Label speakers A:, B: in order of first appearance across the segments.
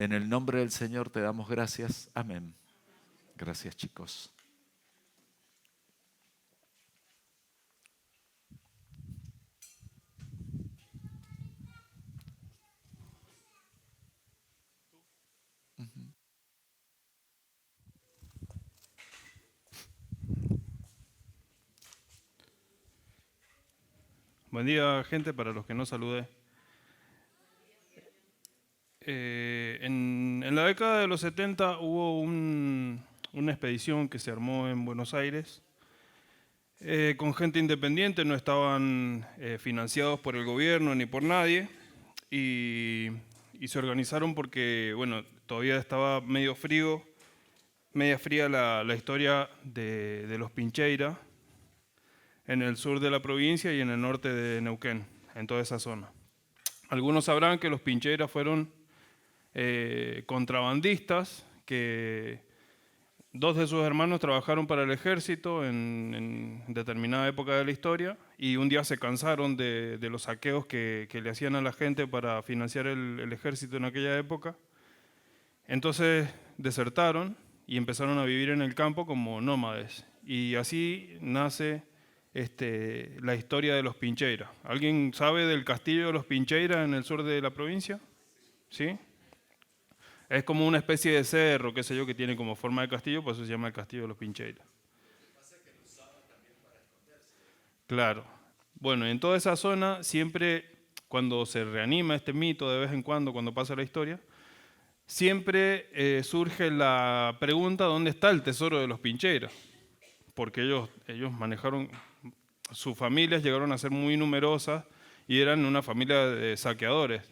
A: En el nombre del Señor te damos gracias. Amén. Gracias, chicos.
B: Buen día, gente, para los que no saludé. En la década de los 70 hubo una expedición que se armó en Buenos Aires con gente independiente, no estaban financiados por el gobierno ni por nadie, y, y se organizaron porque, bueno, todavía estaba media fría la historia de los Pincheira en el sur de la provincia y en el norte de Neuquén, en toda esa zona. Algunos sabrán que los Pincheira fueron contrabandistas, que dos de sus hermanos trabajaron para el ejército en determinada época de la historia y un día se cansaron de los saqueos que le hacían a la gente para financiar el ejército en aquella época. Entonces desertaron y empezaron a vivir en el campo como nómades. Y así nace la historia de los Pincheira. ¿Alguien sabe del castillo de los Pincheira en el sur de la provincia? ¿Sí? Es como una especie de cerro, qué sé yo, que tiene como forma de castillo, por eso se llama el castillo de los Pincheiros. Claro. Bueno, en toda esa zona siempre, cuando se reanima este mito de vez en cuando pasa la historia, siempre surge la pregunta ¿dónde está el tesoro de los Pincheiros? Porque ellos manejaron, sus familias llegaron a ser muy numerosas y eran una familia de saqueadores.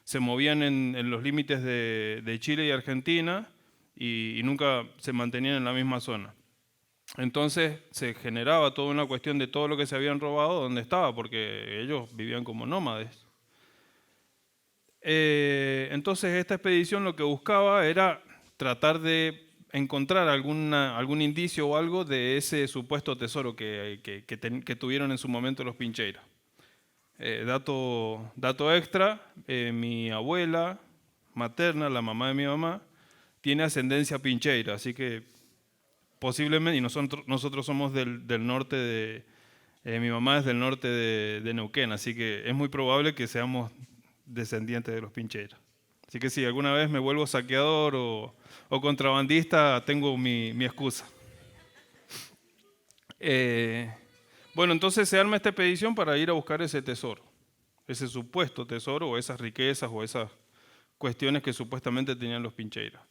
B: Se movían en los límites de Chile y Argentina y nunca se mantenían en la misma zona. Entonces se generaba toda una cuestión de todo lo que se habían robado, dónde estaba, porque ellos vivían como nómades. Entonces esta expedición lo que buscaba era tratar de encontrar algún indicio o algo de ese supuesto tesoro que tuvieron en su momento los Pincheiros. Dato extra, mi abuela materna, la mamá de mi mamá, tiene ascendencia pincheira, así que posiblemente, y nosotros somos del norte mi mamá es del norte de Neuquén, así que es muy probable que seamos descendientes de los pincheiros. Así que si alguna vez me vuelvo saqueador o contrabandista, tengo mi excusa. Bueno, entonces se arma esta expedición para ir a buscar ese tesoro, ese supuesto tesoro o esas riquezas o esas cuestiones que supuestamente tenían los pincheiros.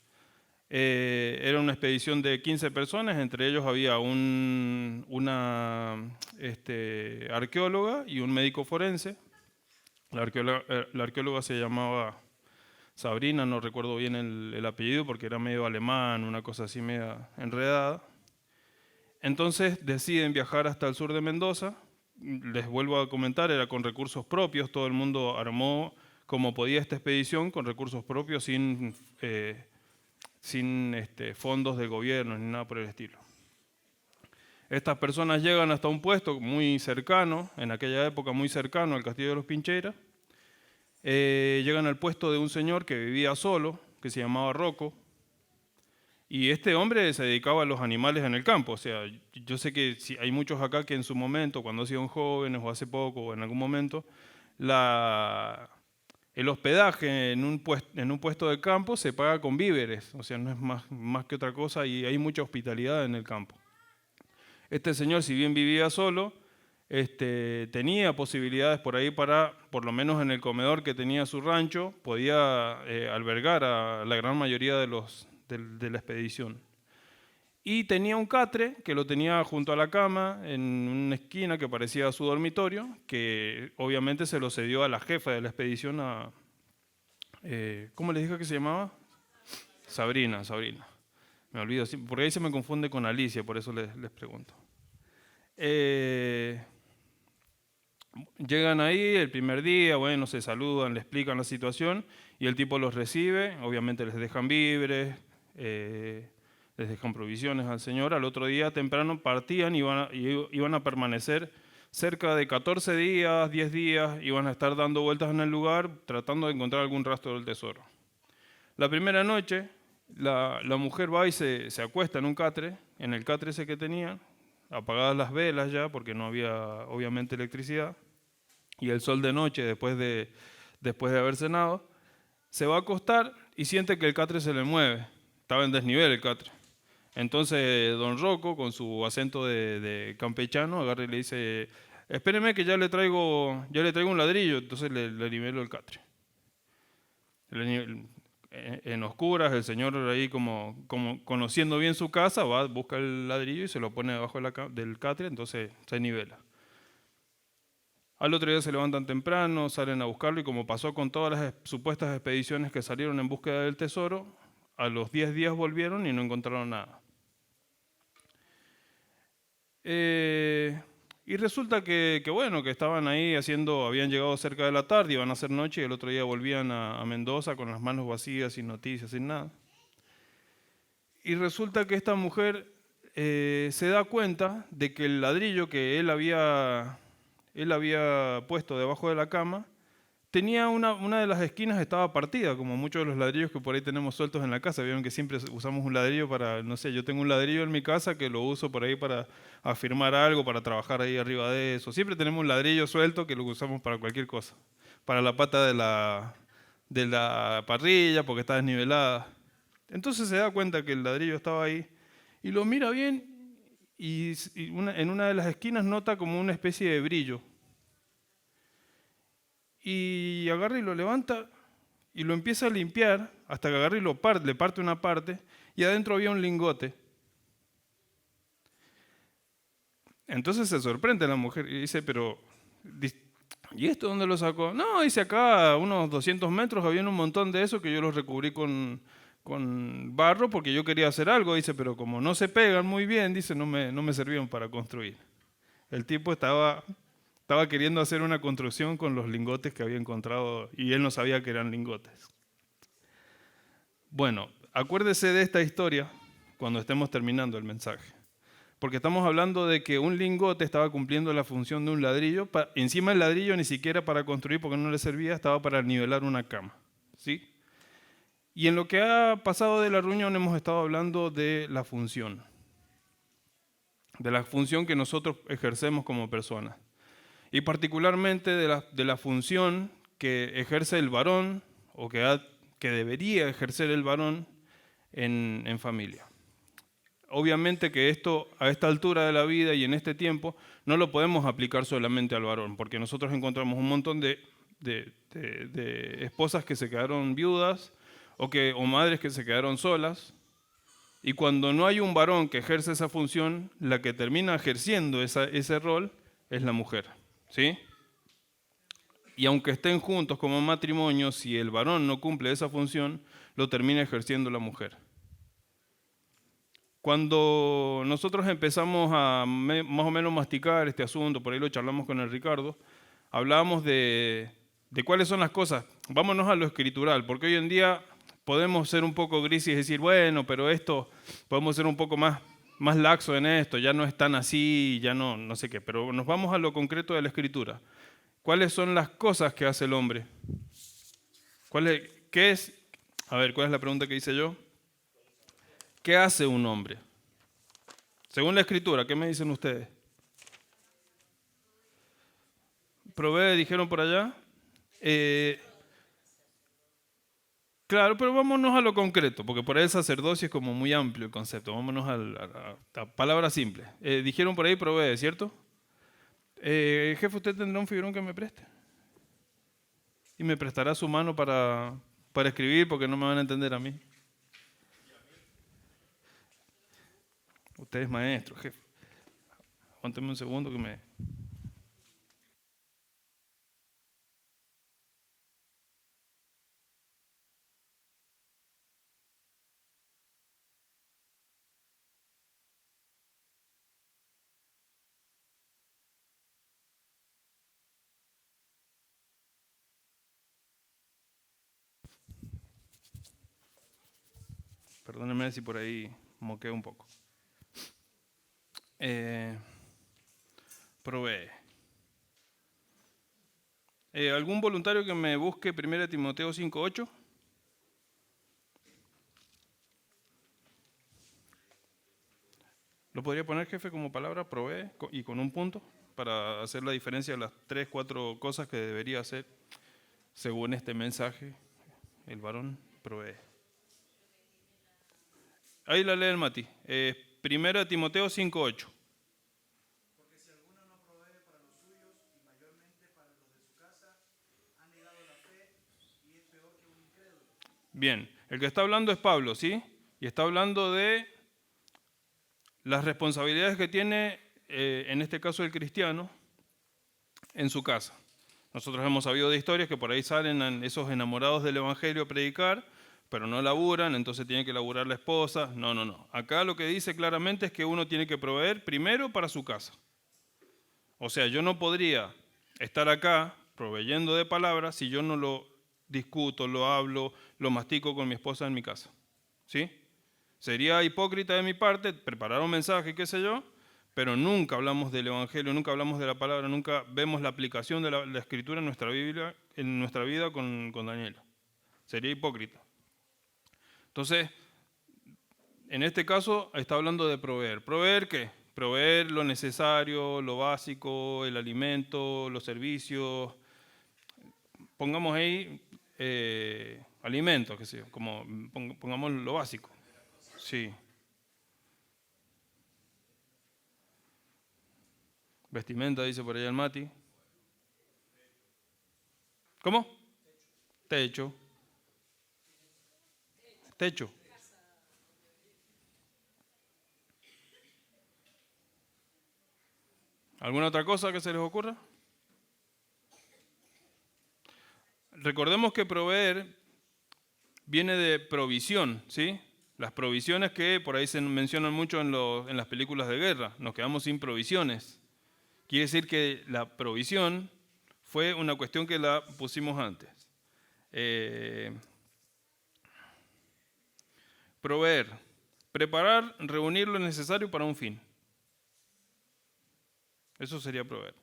B: Era una expedición de 15 personas, entre ellos había una arqueóloga y un médico forense. La arqueóloga se llamaba Sabrina, no recuerdo bien el apellido porque era medio alemán, una cosa así media enredada. Entonces deciden viajar hasta el sur de Mendoza. Les vuelvo a comentar, era con recursos propios, todo el mundo armó como podía esta expedición con recursos propios sin fondos del gobierno ni nada por el estilo. Estas personas llegan hasta un puesto muy cercano, en aquella época muy cercano al castillo de los Pincheiras. Llegan al puesto de un señor que vivía solo, que se llamaba Rocco, y este hombre se dedicaba a los animales en el campo. O sea, yo sé que hay muchos acá que en su momento, cuando han sido jóvenes o hace poco o en algún momento, el hospedaje en un puesto de campo se paga con víveres, o sea, no es más que otra cosa y hay mucha hospitalidad en el campo. Este señor, si bien vivía solo, tenía posibilidades por ahí para, por lo menos en el comedor que tenía su rancho, podía albergar a la gran mayoría de la expedición. Y tenía un catre que lo tenía junto a la cama en una esquina que parecía su dormitorio, que obviamente se lo cedió a la jefa de la expedición, ¿cómo le dije que se llamaba? Sabrina. Me olvido, porque ahí se me confunde con Alicia, por eso les pregunto. Llegan ahí el primer día, bueno, se saludan, le explican la situación y el tipo los recibe, obviamente les dejan víveres, les dejan provisiones al señor. Al otro día temprano partían y iban a permanecer cerca de 14 días, 10 días, iban a estar dando vueltas en el lugar tratando de encontrar algún rastro del tesoro. La primera noche, la mujer va y se acuesta en un catre, en el catre ese que tenían, apagadas las velas ya, porque no había obviamente electricidad, y el sol de noche, después de haber cenado, se va a acostar y siente que el catre se le mueve. Estaba en desnivel el catre. Entonces don Rocco, con su acento de campechano, agarra y le dice, espéreme que ya le traigo un ladrillo. Entonces le nivelo el catre. En oscuras, el señor ahí como conociendo bien su casa, va, busca el ladrillo y se lo pone debajo del catre, entonces se nivela. Al otro día se levantan temprano, salen a buscarlo y como pasó con todas las supuestas expediciones que salieron en búsqueda del tesoro, a los 10 días volvieron y no encontraron nada. Y resulta que bueno, que estaban ahí habían llegado cerca de la tarde, iban a hacer noche y el otro día volvían a Mendoza con las manos vacías, sin noticias, sin nada. Y resulta que esta mujer se da cuenta de que el ladrillo que él había puesto debajo de la cama tenía una de las esquinas estaba partida, como muchos de los ladrillos que por ahí tenemos sueltos en la casa. Vieron que siempre usamos un ladrillo para, no sé, yo tengo un ladrillo en mi casa que lo uso por ahí para afirmar algo, para trabajar ahí arriba de eso. Siempre tenemos un ladrillo suelto que lo usamos para cualquier cosa. Para la pata de la parrilla porque está desnivelada. Entonces se da cuenta que el ladrillo estaba ahí y lo mira bien y en una de las esquinas nota como una especie de brillo. Y agarra y lo levanta y lo empieza a limpiar hasta que agarra y le parte una parte y adentro había un lingote. Entonces se sorprende la mujer y dice, pero ¿y esto dónde lo sacó? No, dice acá a unos 200 metros había un montón de eso que yo los recubrí con barro porque yo quería hacer algo, dice, pero como no se pegan muy bien, dice, no me sirvieron para construir. El tipo estaba queriendo hacer una construcción con los lingotes que había encontrado y él no sabía que eran lingotes. Bueno, acuérdese de esta historia cuando estemos terminando el mensaje. Porque estamos hablando de que un lingote estaba cumpliendo la función de un ladrillo. Encima el ladrillo ni siquiera para construir porque no le servía, estaba para nivelar una cama. ¿Sí? Y en lo que ha pasado de la reunión hemos estado hablando de la función. De la función que nosotros ejercemos como personas. Y particularmente de la función que ejerce el varón o que debería ejercer el varón en familia. Obviamente que esto a esta altura de la vida y en este tiempo no lo podemos aplicar solamente al varón, porque nosotros encontramos un montón de esposas que se quedaron viudas o madres que se quedaron solas. Y cuando no hay un varón que ejerce esa función, la que termina ejerciendo ese rol es la mujer. ¿Sí? Y aunque estén juntos como matrimonio, si el varón no cumple esa función, lo termina ejerciendo la mujer. Cuando nosotros empezamos a más o menos masticar este asunto, por ahí lo charlamos con el Ricardo, hablábamos de cuáles son las cosas. Vámonos a lo escritural, porque hoy en día podemos ser un poco grises y decir, bueno, pero esto, podemos ser un poco más laxo en esto, ya no es tan así, ya no sé qué, pero nos vamos a lo concreto de la escritura. ¿Cuáles son las cosas que hace el hombre? ¿Qué es? A ver, ¿cuál es la pregunta que hice yo? ¿Qué hace un hombre? Según la escritura, ¿qué me dicen ustedes? Provee, dijeron por allá. Claro, pero vámonos a lo concreto, porque por ahí el sacerdocio es como muy amplio el concepto. Vámonos a palabras simples. Dijeron por ahí provee, ¿cierto? Jefe, ¿usted tendrá un fibrón que me preste? Y me prestará su mano para escribir, porque no me van a entender a mí. Usted es maestro, jefe. Aguánteme un segundo que me... Perdónenme si por ahí moqueo un poco. Provee. ¿Algún voluntario que me busque 1 Timoteo 5:8? ¿Lo podría poner, jefe, como palabra provee y con un punto para hacer la diferencia de las 3, 4 cosas que debería hacer según este mensaje? El varón provee. Ahí la lee el Mati. 1 Timoteo 5:8.
C: Porque si alguno no provee para los suyos y mayormente para los de su casa, ha negado la fe y es peor que un incrédulo.
B: Bien, el que está hablando es Pablo, ¿sí? Y está hablando de las responsabilidades que tiene, en este caso el cristiano, en su casa. Nosotros hemos sabido de historias que por ahí salen esos enamorados del Evangelio a predicar, pero no laburan, entonces tiene que laburar la esposa. No. Acá lo que dice claramente es que uno tiene que proveer primero para su casa. O sea, yo no podría estar acá proveyendo de palabras si yo no lo discuto, lo hablo, lo mastico con mi esposa en mi casa. ¿Sí? Sería hipócrita de mi parte preparar un mensaje, qué sé yo, pero nunca hablamos del Evangelio, nunca hablamos de la palabra, nunca vemos la aplicación de la Escritura en nuestra vida con Daniel. Sería hipócrita. Entonces, en este caso está hablando de proveer. ¿Proveer qué? Proveer lo necesario, lo básico, el alimento, los servicios. Pongamos ahí alimentos, qué sé yo, como pongamos lo básico. Sí. Vestimenta, dice por allá el Mati. ¿Cómo? Techo. Techo. ¿Alguna otra cosa que se les ocurra? Recordemos que proveer viene de provisión, ¿sí? Las provisiones que por ahí se mencionan mucho en las películas de guerra. Nos quedamos sin provisiones. Quiere decir que la provisión fue una cuestión que la pusimos antes. Proveer, preparar, reunir lo necesario para un fin. Eso sería proveer.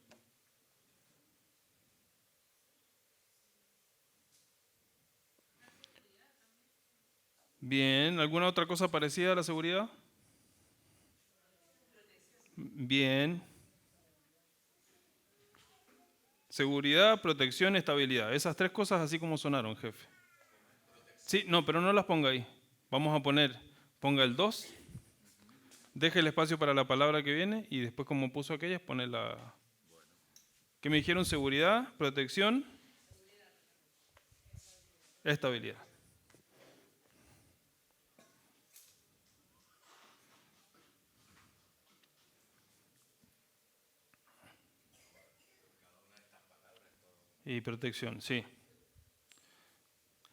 B: Bien, ¿alguna otra cosa parecida a la seguridad? Bien. Seguridad, protección, estabilidad. Esas 3 cosas así como sonaron, jefe. Sí, no, pero no las ponga ahí. Vamos a ponga el 2, deje el espacio para la palabra que viene y después como puso aquellas, pone la... ¿Qué me dijeron? Seguridad, protección, estabilidad. Y protección, sí.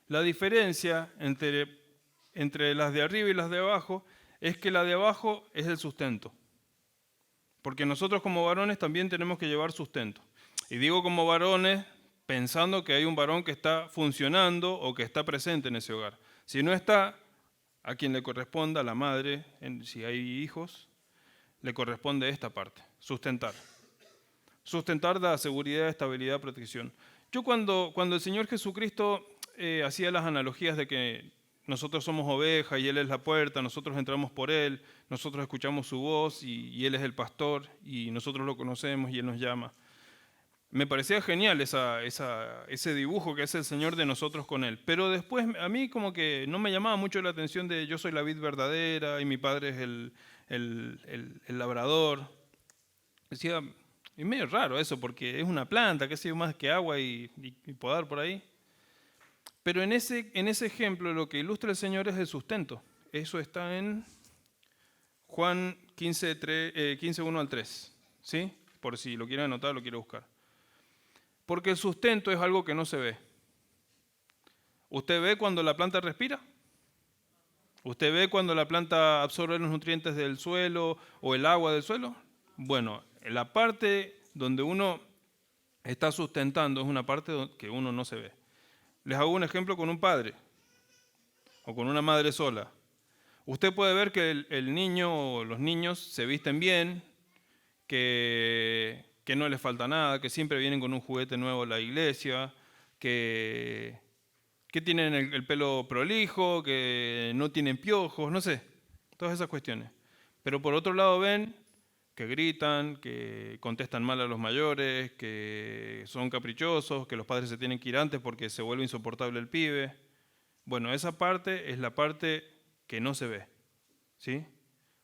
B: La diferencia entre las de arriba y las de abajo es que la de abajo es el sustento. Porque nosotros como varones también tenemos que llevar sustento. Y digo como varones pensando que hay un varón que está funcionando o que está presente en ese hogar. Si no está, a quien le corresponda, a la madre, si hay hijos, le corresponde esta parte, sustentar. Sustentar da seguridad, estabilidad, protección. Yo cuando el Señor Jesucristo hacía las analogías de que nosotros somos ovejas y Él es la puerta, nosotros entramos por Él, nosotros escuchamos su voz y Él es el pastor y nosotros lo conocemos y Él nos llama. Me parecía genial ese dibujo que hace el Señor de nosotros con Él. Pero después a mí como que no me llamaba mucho la atención de yo soy la vid verdadera y mi padre es el labrador. Decía, es medio raro eso porque es una planta, que sé yo, más que agua y podar por ahí. Pero en ese ejemplo lo que ilustra el Señor es el sustento. Eso está en Juan 15, 1 al 3. ¿Sí? Por si lo quieren anotar, lo quieren buscar. Porque el sustento es algo que no se ve. ¿Usted ve cuando la planta respira? ¿Usted ve cuando la planta absorbe los nutrientes del suelo o el agua del suelo? Bueno, la parte donde uno está sustentando es una parte que uno no se ve. Les hago un ejemplo con un padre o con una madre sola. Usted puede ver que el niño o los niños se visten bien, que no les falta nada, que siempre vienen con un juguete nuevo a la iglesia, que tienen el pelo prolijo, que no tienen piojos, no sé, todas esas cuestiones. Pero por otro lado ven que gritan, que contestan mal a los mayores, que son caprichosos, que los padres se tienen que ir antes porque se vuelve insoportable el pibe. Bueno, esa parte es la parte que no se ve, ¿sí?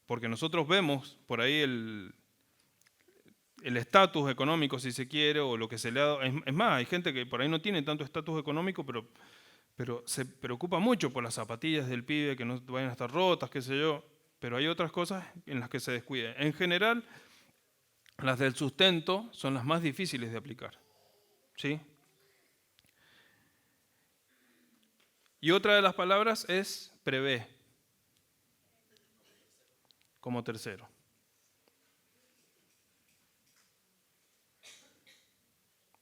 B: Porque nosotros vemos por ahí el estatus económico, si se quiere, o lo que se le ha dado. Es más, hay gente que por ahí no tiene tanto estatus económico, pero se preocupa mucho por las zapatillas del pibe, que no vayan a estar rotas, qué sé yo. Pero hay otras cosas en las que se descuida. En general, las del sustento son las más difíciles de aplicar, ¿sí? Y otra de las palabras es prevé, como tercero.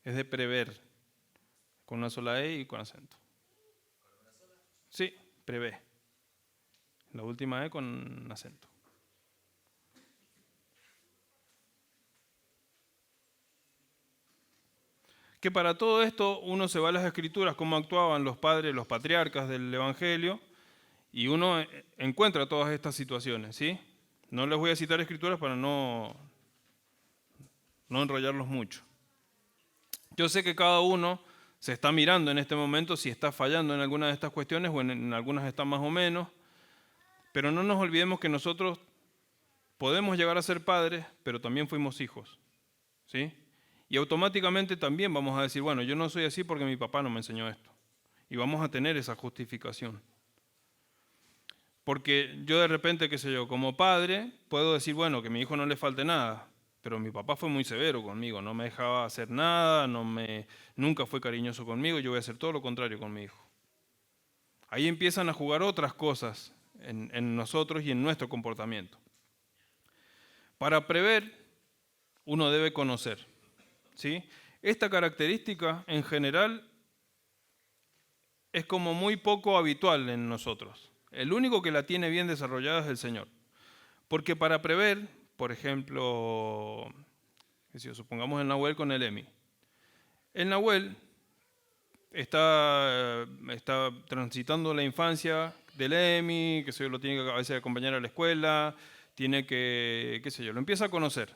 B: Es de prever, con una sola E y con acento. Sí, prevé. La última E con acento. Que para todo esto uno se va a las escrituras, cómo actuaban los padres, los patriarcas del Evangelio, y uno encuentra todas estas situaciones, ¿sí? No les voy a citar escrituras para no enrollarlos mucho. Yo sé que cada uno se está mirando en este momento si está fallando en alguna de estas cuestiones o en algunas están más o menos, pero no nos olvidemos que nosotros podemos llegar a ser padres, pero también fuimos hijos, ¿sí? Y automáticamente también vamos a decir, bueno, yo no soy así porque mi papá no me enseñó esto. Y vamos a tener esa justificación. Porque yo de repente, qué sé yo, como padre, puedo decir, bueno, que a mi hijo no le falte nada, pero mi papá fue muy severo conmigo, no me dejaba hacer nada, nunca fue cariñoso conmigo, yo voy a hacer todo lo contrario con mi hijo. Ahí empiezan a jugar otras cosas en nosotros y en nuestro comportamiento. Para prever, uno debe conocer, ¿sí? Esta característica, en general, es como muy poco habitual en nosotros. El único que la tiene bien desarrollada es el Señor. Porque para prever, por ejemplo, supongamos el Nahuel con el Emi. El Nahuel está transitando la infancia del Emi, que se lo tiene que a veces acompañar a la escuela, tiene que, qué sé yo, lo empieza a conocer.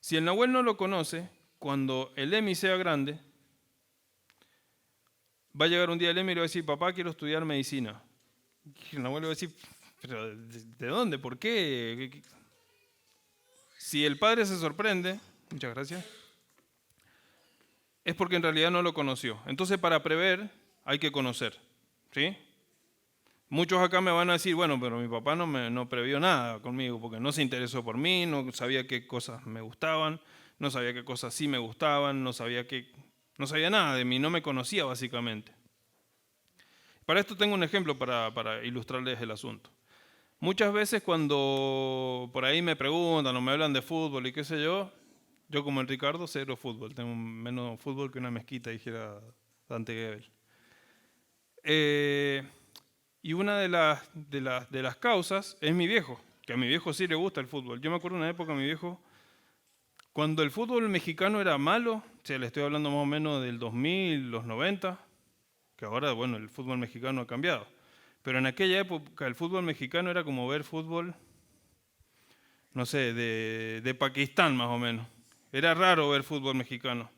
B: Si el Nahuel no lo conoce, cuando el Emi sea grande, va a llegar un día el Emi y le va a decir, papá, quiero estudiar medicina. Y el Nahuel le va a decir, ¿pero de dónde? ¿Por qué? Si el padre se sorprende, muchas gracias, es porque en realidad no lo conoció. Entonces, para prever, hay que conocer, ¿sí? Muchos acá me van a decir, bueno, pero mi papá no previó nada conmigo, porque no se interesó por mí, no sabía qué cosas me gustaban, no sabía qué cosas sí me gustaban, no sabía nada de mí, no me conocía básicamente. Para esto tengo un ejemplo para ilustrarles el asunto. Muchas veces cuando por ahí me preguntan o me hablan de fútbol y qué sé yo como el Ricardo, cero fútbol. Tengo menos fútbol que una mezquita, dijera Dante Gebel. Y una de las causas es mi viejo, que a mi viejo sí le gusta el fútbol. Yo me acuerdo una época, mi viejo, cuando el fútbol mexicano era malo, o sea, le estoy hablando más o menos del 2000, los 90, que ahora, bueno, el fútbol mexicano ha cambiado. Pero en aquella época el fútbol mexicano era como ver fútbol, no sé, de Pakistán más o menos. Era raro ver fútbol mexicano.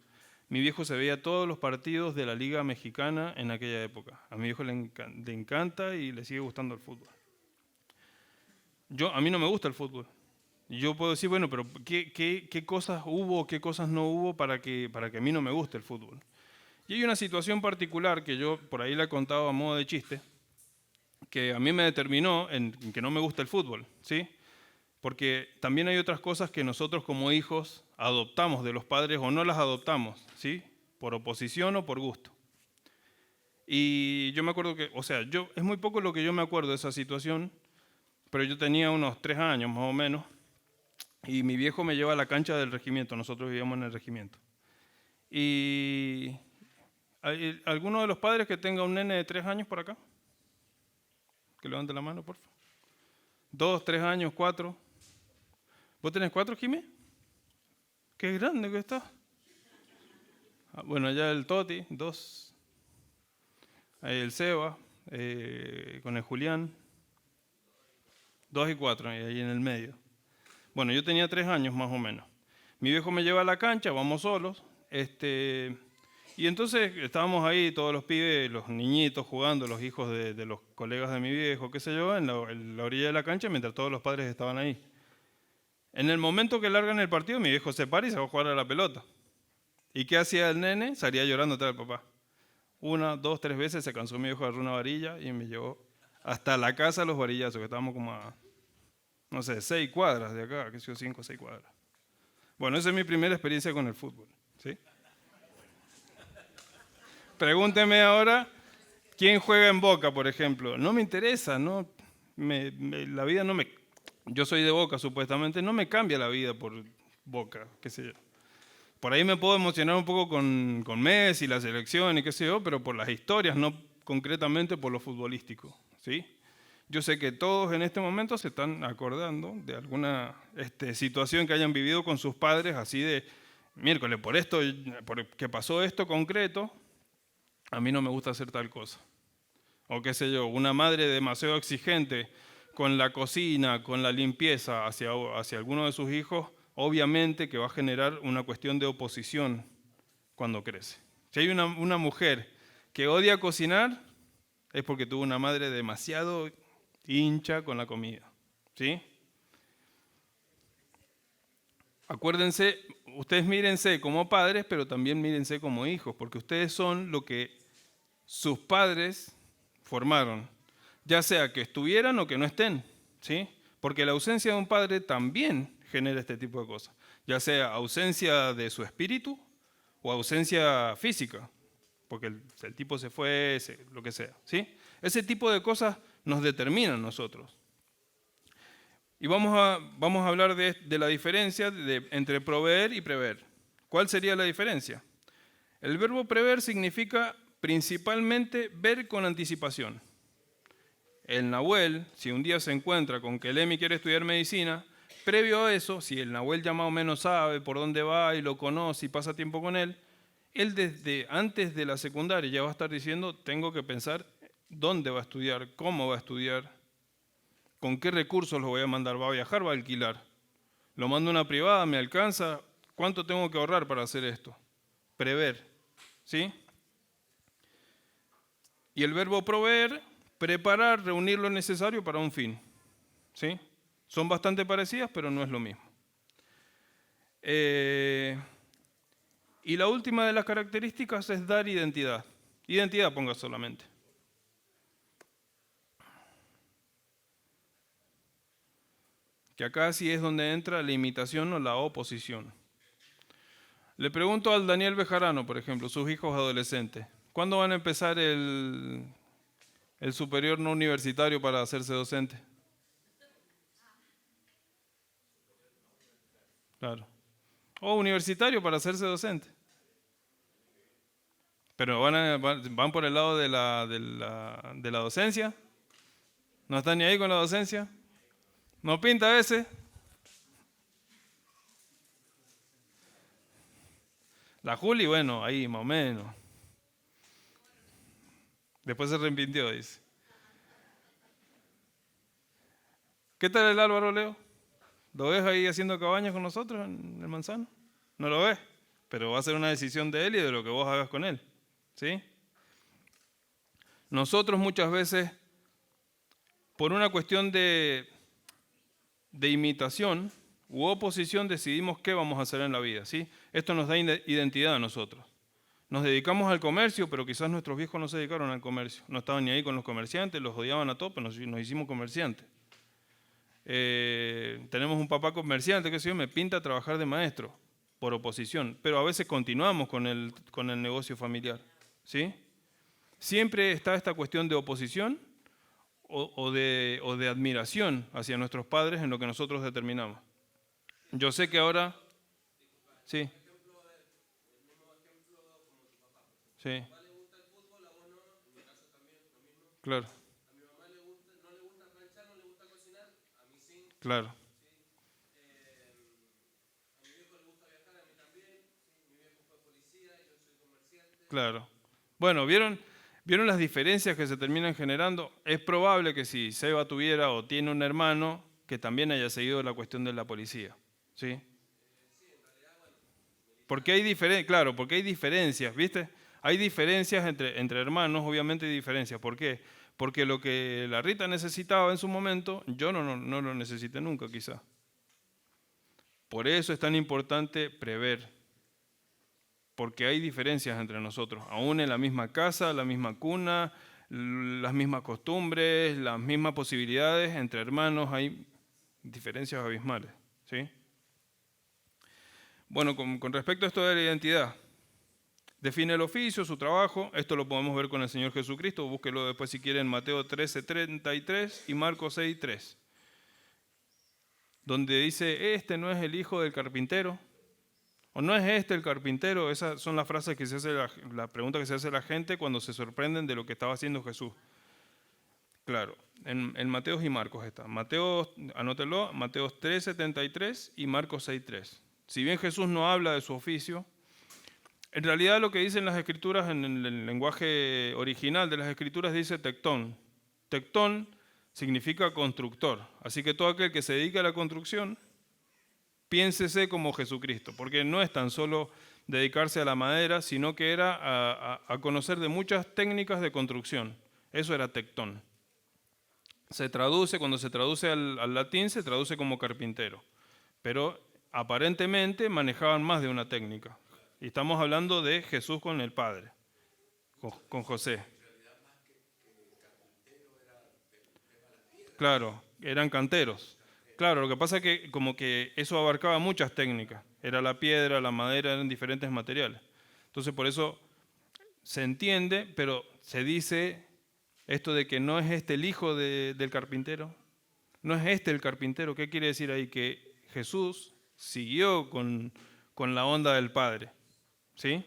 B: Mi viejo se veía todos los partidos de la Liga Mexicana en aquella época. A mi viejo le encanta y le sigue gustando el fútbol. A mí no me gusta el fútbol. Yo puedo decir, bueno, pero ¿qué cosas hubo o qué cosas no hubo para que a mí no me guste el fútbol? Y hay una situación particular que yo por ahí la he contado a modo de chiste, que a mí me determinó en que no me gusta el fútbol, ¿sí? Porque también hay otras cosas que nosotros como hijos adoptamos de los padres o no las adoptamos, ¿sí? Por oposición o por gusto. Y yo me acuerdo que, es muy poco lo que yo me acuerdo de esa situación, pero yo tenía unos 3 años más o menos, y mi viejo me lleva a la cancha del regimiento, nosotros vivíamos en el regimiento. Y ¿alguno de los padres que tenga un nene de 3 años por acá? Que levante la mano, por favor. 2, 3 años, 4. ¿Vos tenés 4, Jimé? Qué grande que estás. Bueno, allá el Toti, 2. Ahí el Seba, con el Julián. 2 y 4, ahí en el medio. Bueno, yo tenía 3 años más o menos. Mi viejo me lleva a la cancha, vamos solos. Y entonces estábamos ahí todos los pibes, los niñitos jugando, los hijos de los colegas de mi viejo, qué sé yo, en la orilla de la cancha mientras todos los padres estaban ahí. En el momento que largan el partido, mi viejo se para y se va a jugar a la pelota. ¿Y qué hacía el nene? Salía llorando atrás del papá. 1, 2, 3 veces se cansó mi viejo de agarrar una varilla y me llevó hasta la casa los varillazos, que estábamos como a, no sé, 6 cuadras de acá, que sé yo, 5 o 6 cuadras. Bueno, esa es mi primera experiencia con el fútbol, ¿sí? Pregúnteme ahora, ¿quién juega en Boca, por ejemplo? No me interesa, no, la vida no me... Yo soy de Boca, supuestamente, no me cambia la vida por Boca, qué sé yo. Por ahí me puedo emocionar un poco con Messi, la selección y qué sé yo, pero por las historias, no concretamente por lo futbolístico, ¿sí? Yo sé que todos en este momento se están acordando de alguna situación que hayan vivido con sus padres, así de, miércoles, porque pasó esto concreto, a mí no me gusta hacer tal cosa. O qué sé yo, una madre demasiado exigente con la cocina, con la limpieza hacia alguno de sus hijos, obviamente que va a generar una cuestión de oposición cuando crece. Si hay una mujer que odia cocinar, es porque tuvo una madre demasiado hincha con la comida, ¿sí? Acuérdense, ustedes mírense como padres, pero también mírense como hijos, porque ustedes son lo que sus padres formaron, ya sea que estuvieran o que no estén, ¿sí? Porque la ausencia de un padre también genera este tipo de cosas, ya sea ausencia de su espíritu o ausencia física, porque el tipo se fue, lo que sea, ¿sí? Ese tipo de cosas nos determinan nosotros. Y vamos a hablar de la diferencia entre proveer y prever. ¿Cuál sería la diferencia? El verbo prever significa principalmente ver con anticipación. El Nahuel, si un día se encuentra con que el Emi quiere estudiar medicina, previo a eso, si el Nahuel ya más o menos sabe por dónde va y lo conoce y pasa tiempo con él desde antes de la secundaria ya va a estar diciendo, tengo que pensar dónde va a estudiar, cómo va a estudiar, con qué recursos lo voy a mandar, va a viajar, va a alquilar. Lo mando a una privada, me alcanza, ¿cuánto tengo que ahorrar para hacer esto? Prever, ¿sí? Y el verbo proveer, preparar, reunir lo necesario para un fin. ¿Sí? Son bastante parecidas, pero no es lo mismo. Y la última de las características es dar identidad. Identidad ponga solamente. Que acá sí es donde entra la imitación o la oposición. Le pregunto al Daniel Bejarano, por ejemplo, sus hijos adolescentes, ¿cuándo van a empezar el superior no universitario para hacerse docente? Claro. O universitario para hacerse docente. Pero van por el lado de la docencia. ¿No están ni ahí con la docencia? ¿No pinta ese? La Juli, bueno, ahí más o menos. Después se arrepintió, dice. ¿Qué tal el Álvaro, Leo? ¿Lo ves ahí haciendo cabañas con nosotros en el Manzano? No lo ves, pero va a ser una decisión de él y de lo que vos hagas con él. ¿Sí? Nosotros muchas veces, por una cuestión de imitación u oposición, decidimos qué vamos a hacer en la vida. ¿Sí? Esto nos da identidad a nosotros. Nos dedicamos al comercio, pero quizás nuestros viejos no se dedicaron al comercio. No estaban ni ahí con los comerciantes, los odiaban a todos, pero nos hicimos comerciantes. Tenemos un papá comerciante, que sé yo, me pinta trabajar de maestro, por oposición, pero a veces continuamos con el negocio familiar. ¿Sí? Siempre está esta cuestión de oposición o de admiración hacia nuestros padres en lo que nosotros determinamos. Yo sé que ahora... Sí. Sí. Claro. Claro. Claro. Bueno, ¿vieron? ¿Vieron las diferencias que se terminan generando? Es probable que si Seba tuviera o tiene un hermano, que también haya seguido la cuestión de la policía. ¿Sí? Porque hay diferencias, claro, porque hay diferencias, ¿viste? Hay diferencias entre hermanos, obviamente hay diferencias. ¿Por qué? Porque lo que la Rita necesitaba en su momento, yo no lo necesité nunca, quizá. Por eso es tan importante prever, porque hay diferencias entre nosotros, aún en la misma casa, la misma cuna, las mismas costumbres, las mismas posibilidades, entre hermanos hay diferencias abismales, ¿sí? Bueno, con respecto a esto de la identidad, define el oficio, su trabajo, esto lo podemos ver con el Señor Jesucristo, búsquelo después si quieren, Mateo 13:33 y Marcos 6:3, donde dice, este no es el hijo del carpintero, o no es este el carpintero. Esas son las frases que se hace, la pregunta que se hace la gente cuando se sorprenden de lo que estaba haciendo Jesús. Claro, en Mateo y Marcos está. Mateo, anótelo, Mateo 3:73 y Marcos 6:3. Si bien Jesús no habla de su oficio, en realidad lo que dicen las escrituras en el lenguaje original de las escrituras dice tectón. Tectón significa constructor. Así que todo aquel que se dedica a la construcción, piénsese como Jesucristo, porque no es tan solo dedicarse a la madera, sino que era a conocer de muchas técnicas de construcción. Eso era tectón. Se traduce, cuando se traduce al latín, se traduce como carpintero. Pero aparentemente manejaban más de una técnica. Y estamos hablando de Jesús con el Padre, con José. Claro, eran canteros. Claro, lo que pasa es que como que eso abarcaba muchas técnicas. Era la piedra, la madera, eran diferentes materiales. Entonces por eso se entiende, pero se dice esto de que no es este el hijo del carpintero. No es este el carpintero. ¿Qué quiere decir ahí? Que Jesús siguió con la onda del Padre. ¿Sí?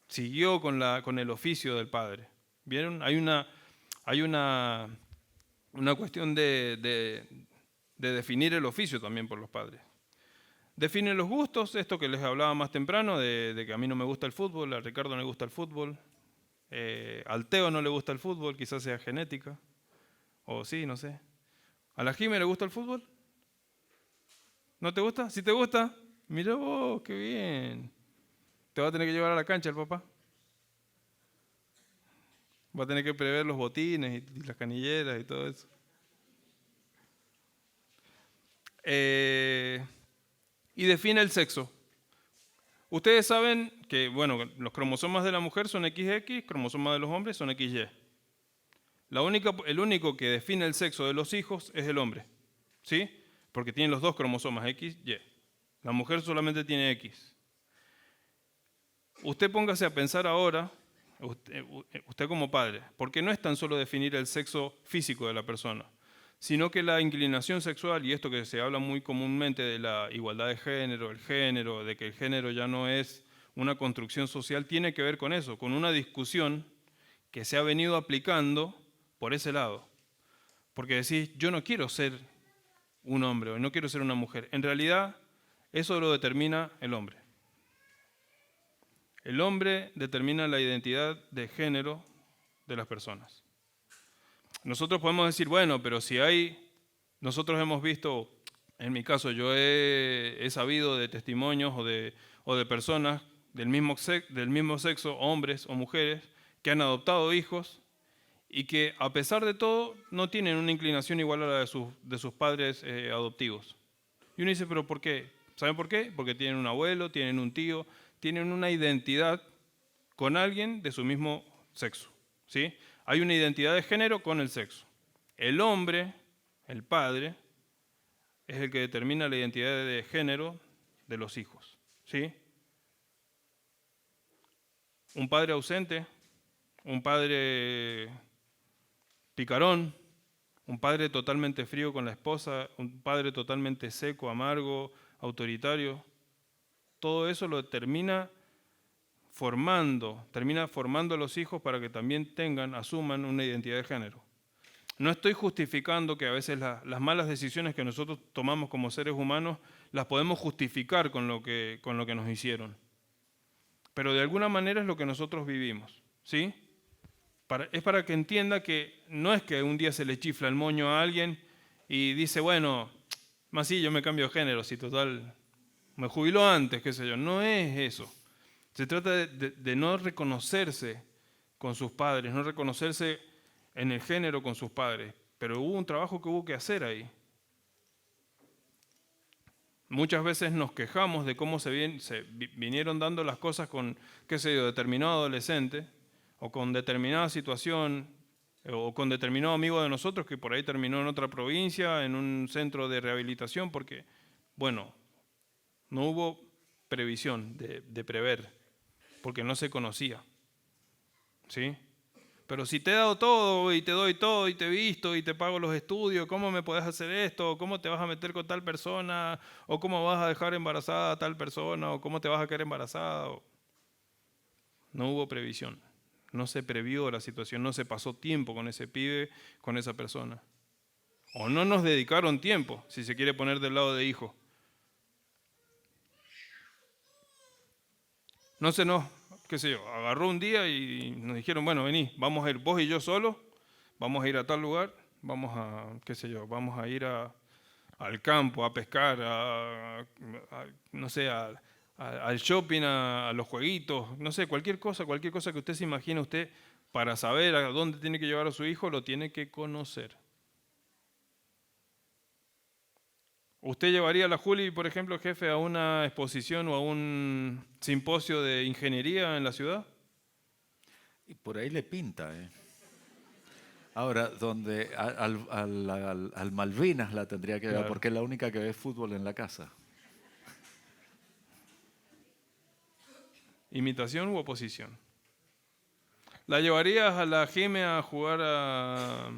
B: Siguió con el oficio del Padre. ¿Vieron? Hay una cuestión de definir el oficio también por los padres. Define los gustos, esto que les hablaba más temprano, de que a mí no me gusta el fútbol, a Ricardo no le gusta el fútbol, al Teo no le gusta el fútbol, quizás sea genética, o sí, no sé. ¿A la Jime le gusta el fútbol? ¿No te gusta? ¿Sí te gusta? Mirá vos, qué bien. Te va a tener que llevar a la cancha el papá. Va a tener que prever los botines y las canilleras y todo eso. Y define el sexo. Ustedes saben que, bueno, los cromosomas de la mujer son XX, cromosomas de los hombres son XY. El único que define el sexo de los hijos es el hombre, ¿sí? Porque tienen los dos cromosomas XY. La mujer solamente tiene X. Usted póngase a pensar ahora, usted como padre, porque no es tan solo definir el sexo físico de la persona, sino que la inclinación sexual, y esto que se habla muy comúnmente de la igualdad de género, de que el género ya no es una construcción social, tiene que ver con eso, con una discusión que se ha venido aplicando por ese lado. Porque decís, yo no quiero ser un hombre o no quiero ser una mujer. En realidad, eso lo determina el hombre. El hombre determina la identidad de género de las personas. Nosotros podemos decir, bueno, pero si nosotros hemos visto, en mi caso yo he sabido de testimonios o de personas del mismo sexo, hombres o mujeres, que han adoptado hijos y que a pesar de todo no tienen una inclinación igual a la de sus padres adoptivos. Y uno dice, ¿pero por qué? ¿Saben por qué? Porque tienen un abuelo, tienen un tío, tienen una identidad con alguien de su mismo sexo, ¿sí? Hay una identidad de género con el sexo. El hombre, el padre, es el que determina la identidad de género de los hijos, ¿sí? Un padre ausente, un padre picarón, un padre totalmente frío con la esposa, un padre totalmente seco, amargo, autoritario, todo eso lo termina formando a los hijos para que también asuman una identidad de género. No estoy justificando que a veces las malas decisiones que nosotros tomamos como seres humanos las podemos justificar con lo que nos hicieron. Pero de alguna manera es lo que nosotros vivimos, ¿sí? Es para que entienda que no es que un día se le chifla el moño a alguien y dice, bueno, más sí, yo me cambio de género, si total, me jubiló antes, qué sé yo. No es eso. Se trata de no reconocerse con sus padres, no reconocerse en el género con sus padres. Pero hubo un trabajo que hubo que hacer ahí. Muchas veces nos quejamos de cómo se vinieron dando las cosas con, qué sé yo, determinado adolescente, o con determinada situación, o con determinado amigo de nosotros que por ahí terminó en otra provincia, en un centro de rehabilitación, porque, bueno, no hubo previsión de prever, porque no se conocía. ¿Sí? Pero si te he dado todo y te doy todo y te he visto y te pago los estudios, ¿cómo me puedes hacer esto? ¿Cómo te vas a meter con tal persona? ¿O cómo vas a dejar embarazada a tal persona? ¿O cómo te vas a quedar embarazada? No hubo previsión. No se previó la situación, no se pasó tiempo con ese pibe, con esa persona. O no nos dedicaron tiempo, si se quiere poner del lado de hijo. No se nos, qué sé yo, agarró un día y nos dijeron, bueno, vení, vamos a ir vos y yo solos, vamos a ir a tal lugar, vamos a, qué sé yo, vamos a ir al campo, a pescar, no sé, al shopping, a los jueguitos, no sé, cualquier cosa que usted se imagine, usted para saber a dónde tiene que llevar a su hijo, lo tiene que conocer. ¿Usted llevaría a la Juli, por ejemplo, jefe, a una exposición o a un simposio de ingeniería en la ciudad?
A: Y por ahí le pinta, ¿eh? Ahora, donde al Malvinas la tendría que llevar,
B: Claro.
A: porque es la única que ve fútbol en la casa.
B: ¿Imitación u oposición? ¿La llevarías a la Geme a jugar a...?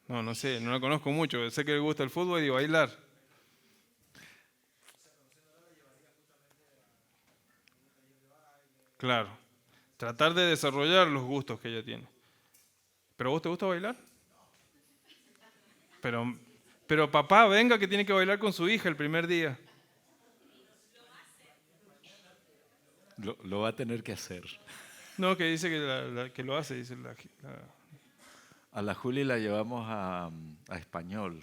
B: No, no sé, no la conozco mucho. Sé que le gusta el fútbol y bailar. Claro. Tratar de desarrollar los gustos que ella tiene. ¿Pero a vos te gusta bailar? Pero papá, venga que tiene que bailar con su hija el primer día.
A: Lo va a tener que hacer.
B: No, que dice que lo hace, dice
A: A la Juli la llevamos a español.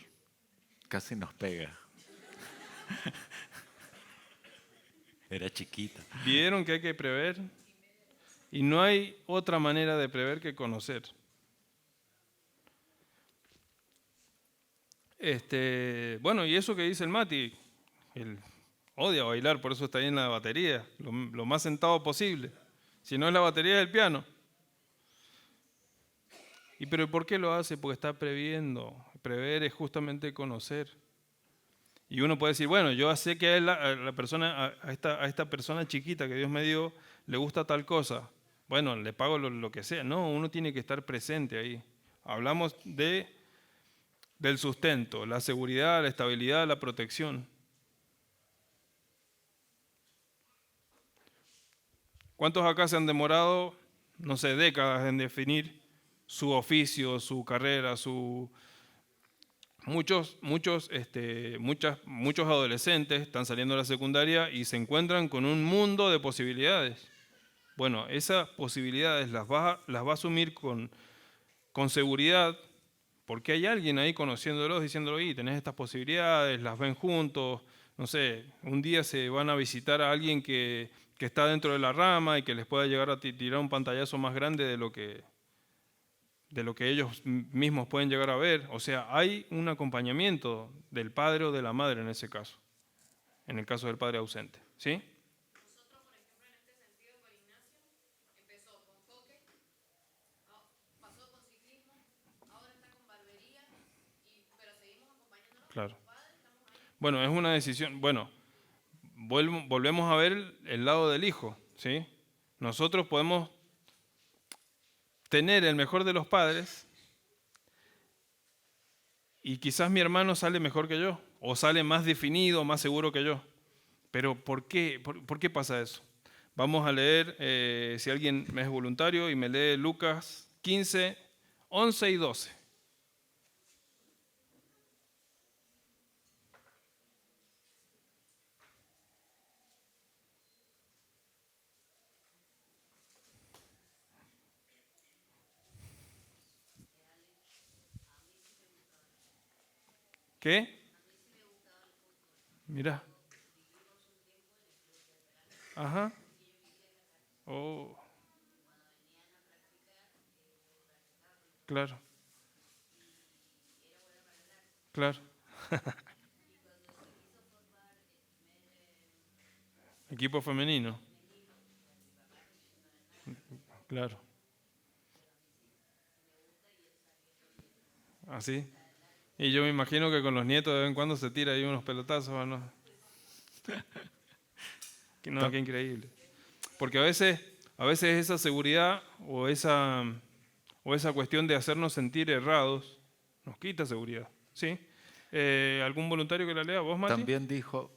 A: Casi nos pega. Era chiquita.
B: Vieron que hay que prever y no hay otra manera de prever que conocer. Bueno, y eso que dice el Mati, él odia bailar, por eso está ahí en la batería, lo más sentado posible. Si no es la batería, es el piano. ¿Pero por qué lo hace? Porque está previendo. Prever es justamente conocer. Y uno puede decir, bueno, yo sé que a esta persona chiquita que Dios me dio le gusta tal cosa. Bueno, le pago lo que sea. No, uno tiene que estar presente ahí. Hablamos del sustento, la seguridad, la estabilidad, la protección. ¿Cuántos acá se han demorado, no sé, décadas en definir su oficio, su carrera, Muchos adolescentes están saliendo de la secundaria y se encuentran con un mundo de posibilidades. Bueno, esas posibilidades las va a asumir con seguridad, porque hay alguien ahí conociéndolos, diciéndolo, y tenés estas posibilidades, las ven juntos, no sé, un día se van a visitar a alguien que está dentro de la rama y que les pueda llegar a tirar un pantallazo más grande de lo que ellos mismos pueden llegar a ver. O sea, hay un acompañamiento del padre o de la madre en ese caso, en el caso del padre ausente. ¿Sí?
D: Nosotros, por ejemplo, en este sentido, con Ignacio, empezó con hockey, pasó con ciclismo, ahora está con barbería, pero seguimos acompañándonos
B: Claro.
D: como padres, estamos ahí.
B: Bueno, es una decisión. Bueno, volvemos a ver el lado del hijo. ¿Sí? Nosotros podemos tener el mejor de los padres y quizás mi hermano sale mejor que yo, o sale más definido, más seguro que yo. Pero ¿por qué? ¿Por qué pasa eso? Vamos a leer, si alguien me es voluntario, y me lee Lucas 15, 11 y 12. ¿Qué? Mira. Ajá. Oh. Claro. Claro. Equipo femenino. Claro. Así. Y yo me imagino que con los nietos de vez en cuando se tira ahí unos pelotazos, ¿o no? No, qué increíble. Porque a veces esa seguridad o esa cuestión de hacernos sentir errados nos quita seguridad. ¿Sí? ¿Algún voluntario que la lea? ¿Vos, Mati?
A: También dijo,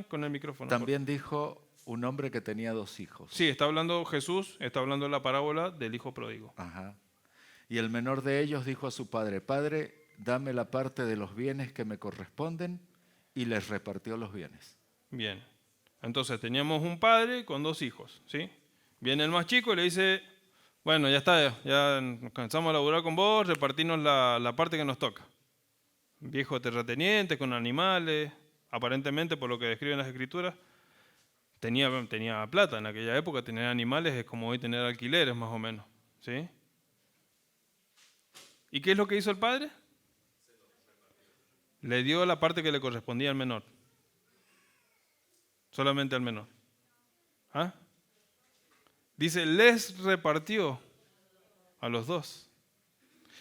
B: Con el micrófono.
A: también dijo un hombre que tenía 2 hijos.
B: Sí, está hablando Jesús, está hablando la parábola del hijo pródigo.
A: Ajá. Y el menor de ellos dijo a su padre, Padre, dame la parte de los bienes que me corresponden, y les repartió los bienes.
B: Bien. Entonces teníamos un padre con 2 hijos, ¿sí? Viene el más chico y le dice, bueno, ya está, ya nos cansamos de laburar con vos, repartirnos la parte que nos toca. Viejo terrateniente, con animales, aparentemente por lo que describen las escrituras, tenía plata en aquella época, tener animales es como hoy tener alquileres más o menos, ¿sí? ¿Y qué es lo que hizo el padre? Le dio la parte que le correspondía al menor. Solamente al menor. ¿Ah? Dice, les repartió a los 2.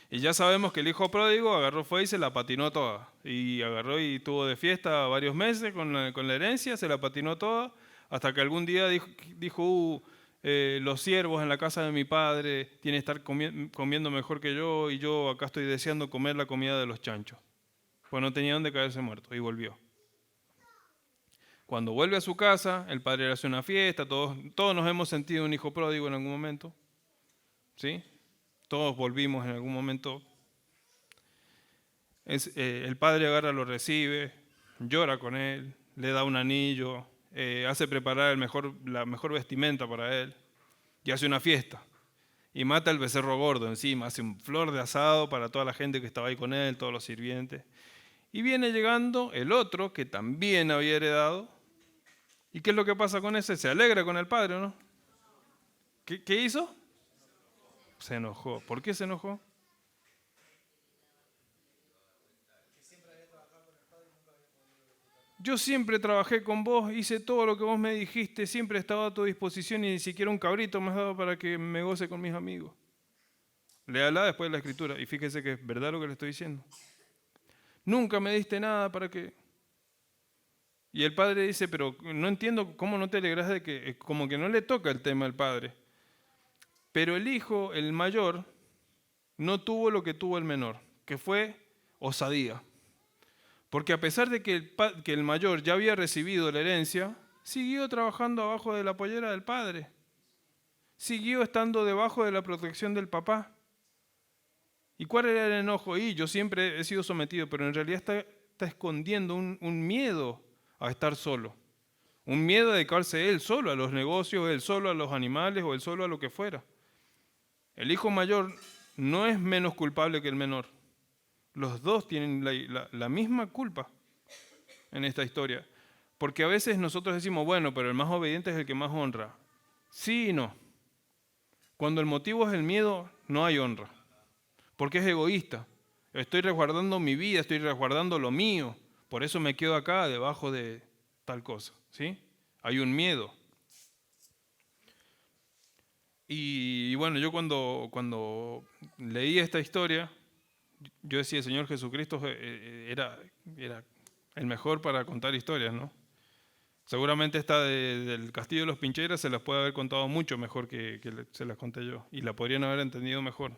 B: Y ya sabemos que el hijo pródigo agarró, fue y se la patinó toda. Y agarró y tuvo de fiesta varios meses con la herencia, se la patinó toda, hasta que algún día dijo los siervos en la casa de mi padre tienen que estar comiendo mejor que yo, y yo acá estoy deseando comer la comida de los chanchos. Pues no tenía dónde caerse muerto, y volvió. Cuando vuelve a su casa, el padre le hace una fiesta, todos nos hemos sentido un hijo pródigo en algún momento, ¿sí? Todos volvimos en algún momento. El padre agarra, lo recibe, llora con él, le da un anillo, hace preparar la mejor vestimenta para él y hace una fiesta. Y mata al becerro gordo encima, hace un flor de asado para toda la gente que estaba ahí con él, todos los sirvientes. Y viene llegando el otro que también había heredado. ¿Y qué es lo que pasa con ese? Se alegra con el padre, ¿no? ¿Qué hizo? Se enojó. ¿Por qué se enojó? Yo siempre trabajé con vos, hice todo lo que vos me dijiste, siempre he estado a tu disposición y ni siquiera un cabrito me has dado para que me goce con mis amigos. Léala después de la escritura y fíjese que es verdad lo que le estoy diciendo. Nunca me diste nada para que... Y el padre dice, pero no entiendo cómo no te alegras de que... Como que no le toca el tema al padre. Pero el hijo, el mayor, no tuvo lo que tuvo el menor, que fue osadía. Porque a pesar de que el mayor ya había recibido la herencia, siguió trabajando abajo de la pollera del padre. Siguió estando debajo de la protección del papá. ¿Y cuál era el enojo? Y yo siempre he sido sometido, pero en realidad está escondiendo un miedo a estar solo. Un miedo a dedicarse él solo a los negocios, él solo a los animales o él solo a lo que fuera. El hijo mayor no es menos culpable que el menor. Los dos tienen la misma culpa en esta historia. Porque a veces nosotros decimos, bueno, pero el más obediente es el que más honra. Sí y no. Cuando el motivo es el miedo, no hay honra. Porque es egoísta. Estoy resguardando mi vida, estoy resguardando lo mío. Por eso me quedo acá debajo de tal cosa. ¿Sí? Hay un miedo. Y bueno, yo cuando leí esta historia, yo decía, el Señor Jesucristo era el mejor para contar historias, ¿no? Seguramente esta del Castillo de los Pincheras se las puede haber contado mucho mejor que se las conté yo, y la podrían haber entendido mejor.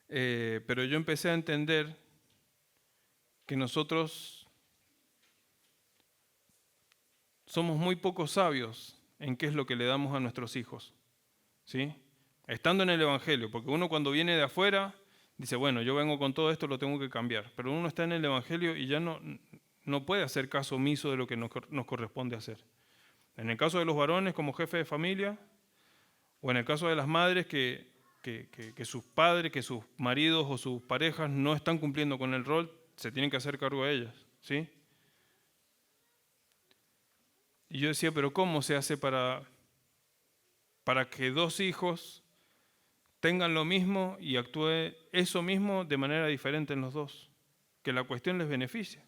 B: Pero yo empecé a entender que nosotros somos muy poco sabios en qué es lo que le damos a nuestros hijos, ¿sí? Estando en el Evangelio, porque uno cuando viene de afuera dice, bueno, yo vengo con todo esto, lo tengo que cambiar, pero uno está en el Evangelio y ya no puede hacer caso omiso de lo que nos corresponde hacer. En el caso de los varones como jefe de familia, o en el caso de las madres que que sus padres, que sus maridos o sus parejas no están cumpliendo con el rol, se tienen que hacer cargo de ellas, ¿sí? Y yo decía, pero ¿cómo se hace para que dos hijos tengan lo mismo y actúe eso mismo de manera diferente en los dos? Que la cuestión les beneficie.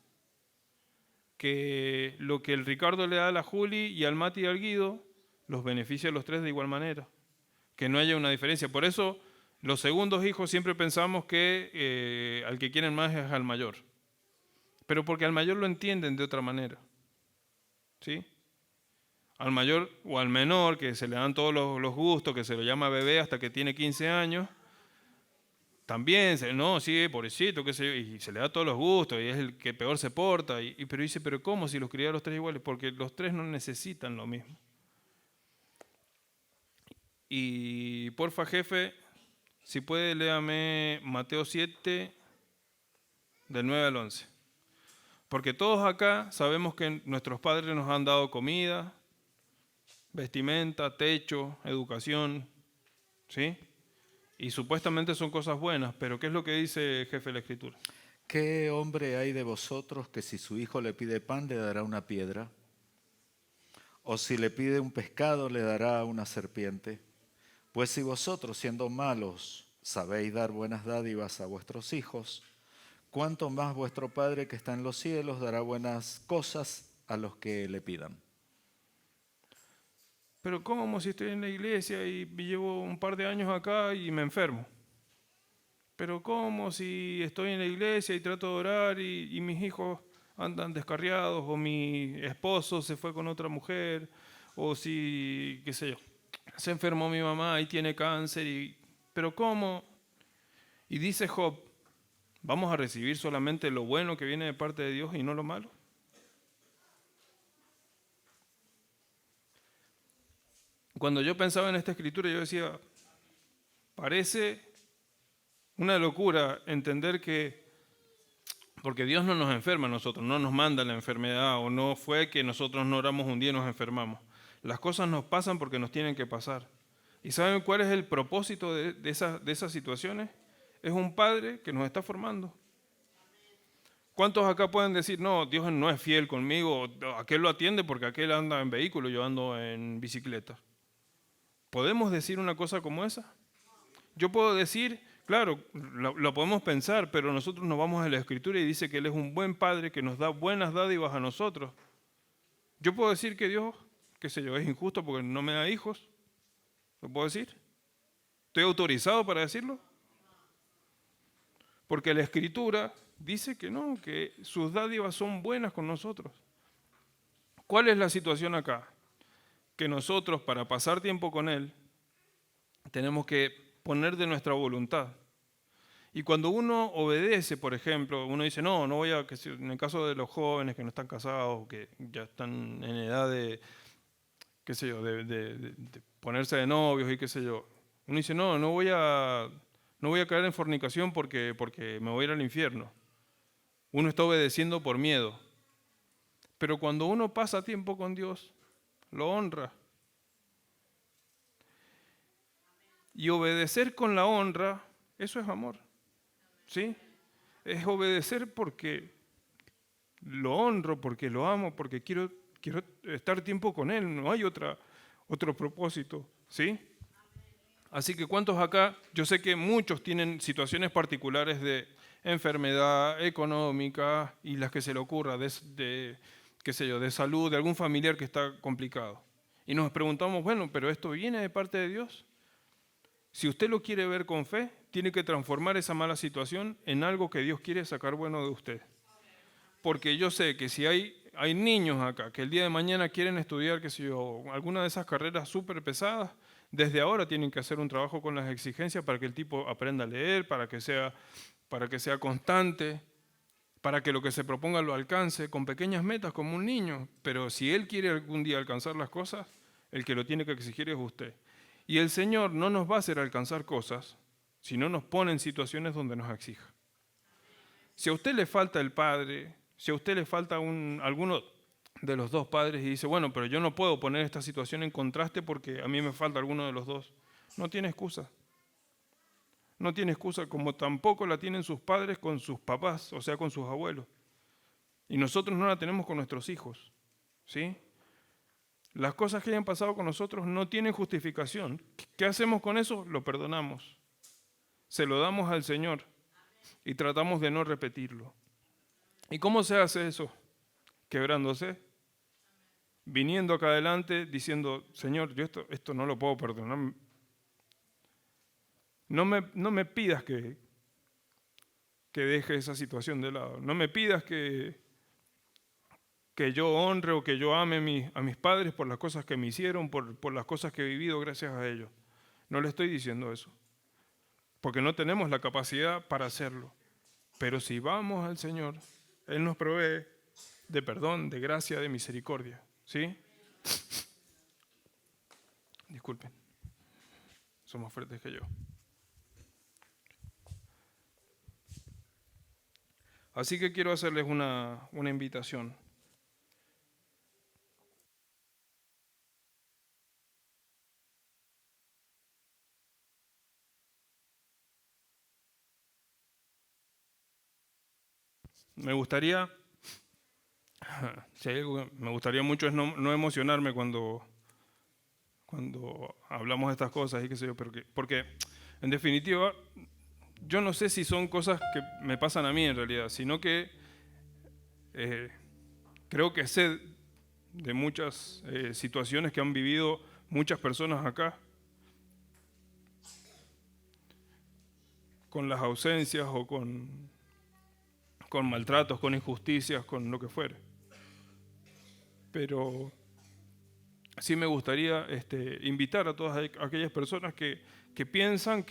B: Que lo que el Ricardo le da a la Juli y al Mati y al Guido los beneficie a los tres de igual manera. Que no haya una diferencia. Por eso los segundos hijos siempre pensamos que al que quieren más es al mayor. Pero porque al mayor lo entienden de otra manera. ¿Sí? Al mayor o al menor, que se le dan todos los gustos, que se lo llama bebé hasta que tiene 15 años, también, no, sí, pobrecito, qué sé yo, y se le da todos los gustos, y es el que peor se porta, pero dice, pero ¿cómo si los crié a los tres iguales? Porque los tres no necesitan lo mismo. Y porfa, jefe, si puede, léame Mateo 7, del 9 al 11. Porque todos acá sabemos que nuestros padres nos han dado comida, vestimenta, techo, educación, ¿sí? Y supuestamente son cosas buenas, pero ¿qué es lo que dice jefe de la Escritura?
A: ¿Qué hombre hay de vosotros que si su hijo le pide pan le dará una piedra? ¿O si le pide un pescado le dará una serpiente? Pues si vosotros, siendo malos, sabéis dar buenas dádivas a vuestros hijos, ¿cuánto más vuestro Padre que está en los cielos dará buenas cosas a los que le pidan?
B: Pero ¿cómo si estoy en la iglesia y llevo un par de años acá y me enfermo? Pero ¿cómo si estoy en la iglesia y trato de orar y mis hijos andan descarriados o mi esposo se fue con otra mujer o si, qué sé yo, se enfermó mi mamá y tiene cáncer? ¿Pero cómo? Y dice Job, ¿vamos a recibir solamente lo bueno que viene de parte de Dios y no lo malo? Cuando yo pensaba en esta escritura, yo decía, parece una locura entender que, porque Dios no nos enferma a nosotros, no nos manda la enfermedad, o no fue que nosotros no oramos un día y nos enfermamos. Las cosas nos pasan porque nos tienen que pasar. ¿Y saben cuál es el propósito de esas situaciones? Es un Padre que nos está formando. ¿Cuántos acá pueden decir, no, Dios no es fiel conmigo, aquel lo atiende porque aquel anda en vehículo, yo ando en bicicleta? ¿Podemos decir una cosa como esa? Yo puedo decir, claro, lo podemos pensar, pero nosotros nos vamos a la Escritura y dice que Él es un buen Padre que nos da buenas dádivas a nosotros. Yo puedo decir que Dios, qué sé yo, es injusto porque no me da hijos. ¿Lo puedo decir? ¿Estoy autorizado para decirlo? Porque la Escritura dice que no, que sus dádivas son buenas con nosotros. ¿Cuál es la situación acá? Que nosotros, para pasar tiempo con Él, tenemos que poner de nuestra voluntad. Y cuando uno obedece, por ejemplo, uno dice, no voy a, en el caso de los jóvenes que no están casados, que ya están en edad de, qué sé yo, de ponerse de novios y qué sé yo, uno dice, no voy a caer en fornicación porque me voy a ir al infierno. Uno está obedeciendo por miedo. Pero cuando uno pasa tiempo con Dios, lo honra. Y obedecer con la honra, eso es amor. ¿Sí? Es obedecer porque lo honro, porque lo amo, porque quiero estar tiempo con Él. No hay otro propósito. ¿Sí? Así que ¿cuántos acá? Yo sé que muchos tienen situaciones particulares de enfermedad económica y las que se le ocurra, qué sé yo, de salud, de algún familiar que está complicado. Y nos preguntamos, bueno, ¿pero esto viene de parte de Dios? Si usted lo quiere ver con fe, tiene que transformar esa mala situación en algo que Dios quiere sacar bueno de usted. Porque yo sé que si hay niños acá que el día de mañana quieren estudiar, qué sé yo, alguna de esas carreras súper pesadas, desde ahora tienen que hacer un trabajo con las exigencias para que el tipo aprenda a leer, para que sea constante, para que lo que se proponga lo alcance, con pequeñas metas como un niño. Pero si él quiere algún día alcanzar las cosas, el que lo tiene que exigir es usted. Y el Señor no nos va a hacer alcanzar cosas si no nos pone en situaciones donde nos exija. Si a usted le falta el padre, si a usted le falta alguno de los dos padres y dice, bueno, pero yo no puedo poner esta situación en contraste porque a mí me falta alguno de los dos, no tiene excusa. no tiene excusa, como tampoco la tienen sus padres con sus papás, o sea, con sus abuelos. Y nosotros no la tenemos con nuestros hijos, ¿sí? Las cosas que hayan pasado con nosotros no tienen justificación. ¿Qué hacemos con eso? Lo perdonamos. Se lo damos al Señor y tratamos de no repetirlo. ¿Y cómo se hace eso? Quebrándose, viniendo acá adelante diciendo, Señor, yo esto no lo puedo perdonar. No me pidas que deje esa situación de lado. No me pidas que yo honre o que yo ame a mis padres por las cosas que me hicieron, por las cosas que he vivido gracias a ellos. No le estoy diciendo eso, porque no tenemos la capacidad para hacerlo. Pero si vamos al Señor, Él nos provee de perdón, de gracia, de misericordia. ¿Sí? Disculpen, son más fuertes que yo. Así que quiero hacerles una invitación. Me gustaría, si hay algo que me gustaría mucho es no emocionarme cuando hablamos de estas cosas y qué sé yo, porque en definitiva yo no sé si son cosas que me pasan a mí en realidad, sino que creo que sé de muchas situaciones que han vivido muchas personas acá, con las ausencias o con maltratos, con injusticias, con lo que fuere. Pero sí me gustaría invitar a todas aquellas personas que piensan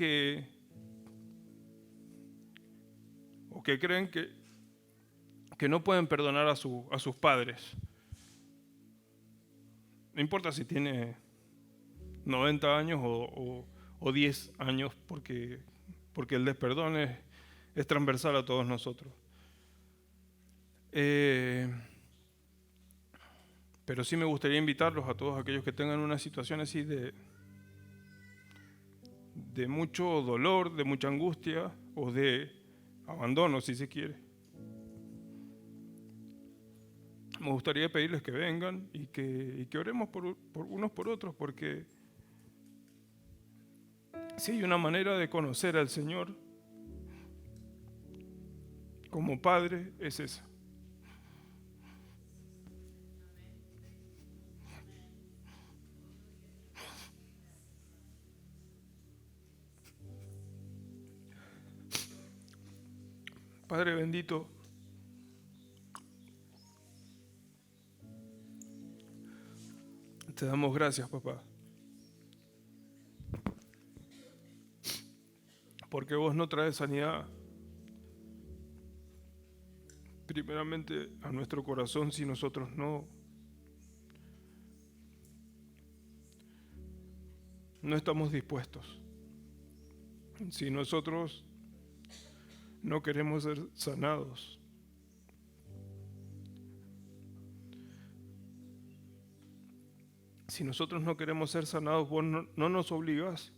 B: o que creen que no pueden perdonar a sus padres. No importa si tiene 90 años o 10 años, porque el desperdón es transversal a todos nosotros. Pero sí me gustaría invitarlos a todos aquellos que tengan una situación así de mucho dolor, de mucha angustia o de abandono, si se quiere. Me gustaría pedirles que vengan y que oremos por unos por otros, porque si hay una manera de conocer al Señor como Padre, es esa. Padre bendito, te damos gracias, papá, porque vos no traes sanidad primeramente a nuestro corazón si nosotros no estamos dispuestos, si nosotros no queremos ser sanados. Si nosotros no queremos ser sanados, vos no nos obligás.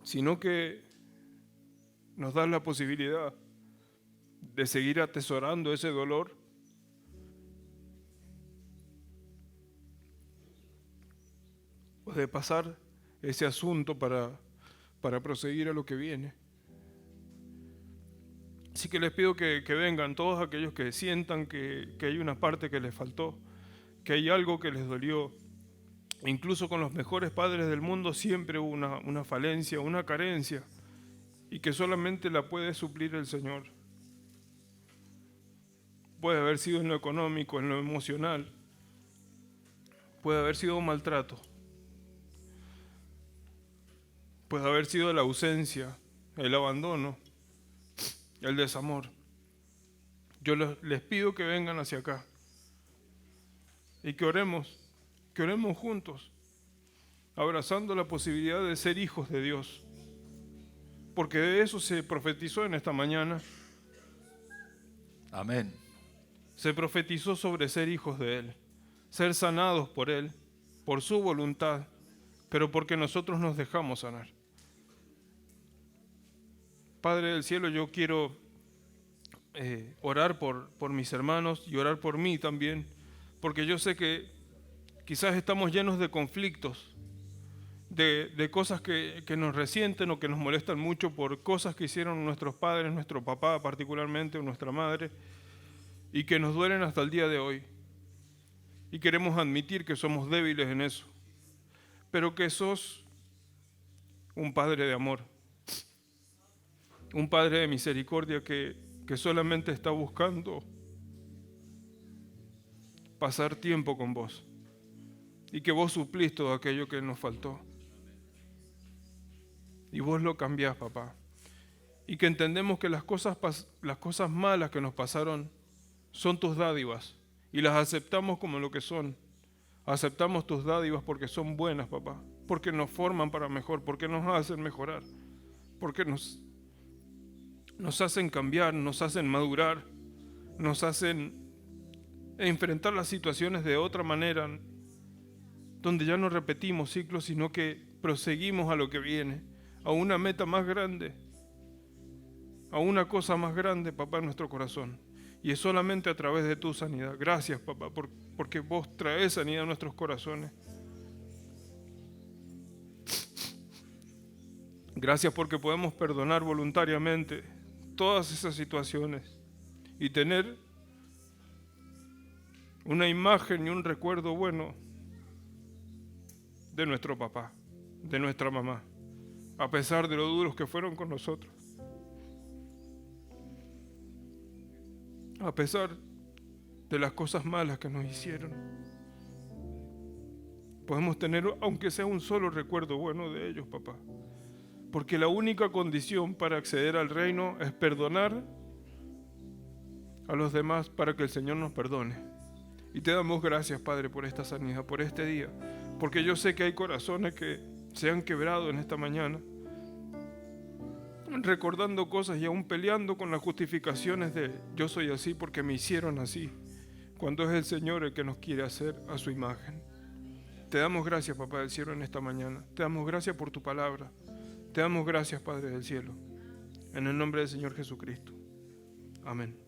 B: Sino que nos das la posibilidad de seguir atesorando ese dolor o de pasar ese asunto para proseguir a lo que viene. Así que les pido que vengan todos aquellos que sientan que hay una parte que les faltó, que hay algo que les dolió. Incluso con los mejores padres del mundo siempre hubo una falencia, una carencia, y que solamente la puede suplir el Señor. Puede haber sido en lo económico, en lo emocional, puede haber sido un maltrato, puede haber sido la ausencia, el abandono, el desamor. Yo les pido que vengan hacia acá y que oremos juntos, abrazando la posibilidad de ser hijos de Dios, porque de eso se profetizó en esta mañana.
A: Amén.
B: Se profetizó sobre ser hijos de Él, ser sanados por Él, por su voluntad, pero porque nosotros nos dejamos sanar. Padre del cielo, yo quiero orar por mis hermanos y orar por mí también, porque yo sé que quizás estamos llenos de conflictos, de cosas que nos resienten o que nos molestan mucho por cosas que hicieron nuestros padres, nuestro papá particularmente, o nuestra madre, y que nos duelen hasta el día de hoy. Y queremos admitir que somos débiles en eso, pero que sos un Padre de amor, un Padre de misericordia que solamente está buscando pasar tiempo con vos, y que vos suplís todo aquello que nos faltó. Y vos lo cambiás, papá. Y que entendemos que las cosas malas que nos pasaron son tus dádivas, y las aceptamos como lo que son. Aceptamos tus dádivas porque son buenas, papá, porque nos forman para mejor, porque nos hacen mejorar, porque nos hacen cambiar, nos hacen madurar, nos hacen enfrentar las situaciones de otra manera, donde ya no repetimos ciclos, sino que proseguimos a lo que viene, a una meta más grande, a una cosa más grande, papá, en nuestro corazón. Y es solamente a través de tu sanidad. Gracias, papá, porque vos traes sanidad a nuestros corazones. Gracias porque podemos perdonar voluntariamente todas esas situaciones y tener una imagen y un recuerdo bueno de nuestro papá, de nuestra mamá, a pesar de lo duros que fueron con nosotros, a pesar de las cosas malas que nos hicieron. Podemos tener, aunque sea un solo recuerdo bueno de ellos, papá, porque la única condición para acceder al reino es perdonar a los demás para que el Señor nos perdone. Y te damos gracias, Padre, por esta sanidad, por este día, porque yo sé que hay corazones que se han quebrado en esta mañana, recordando cosas y aún peleando con las justificaciones de yo soy así porque me hicieron así, cuando es el Señor el que nos quiere hacer a su imagen. Te damos gracias, Papá del cielo, en esta mañana. Te damos gracias por tu palabra. Te damos gracias, Padre del cielo, en el nombre del Señor Jesucristo. Amén.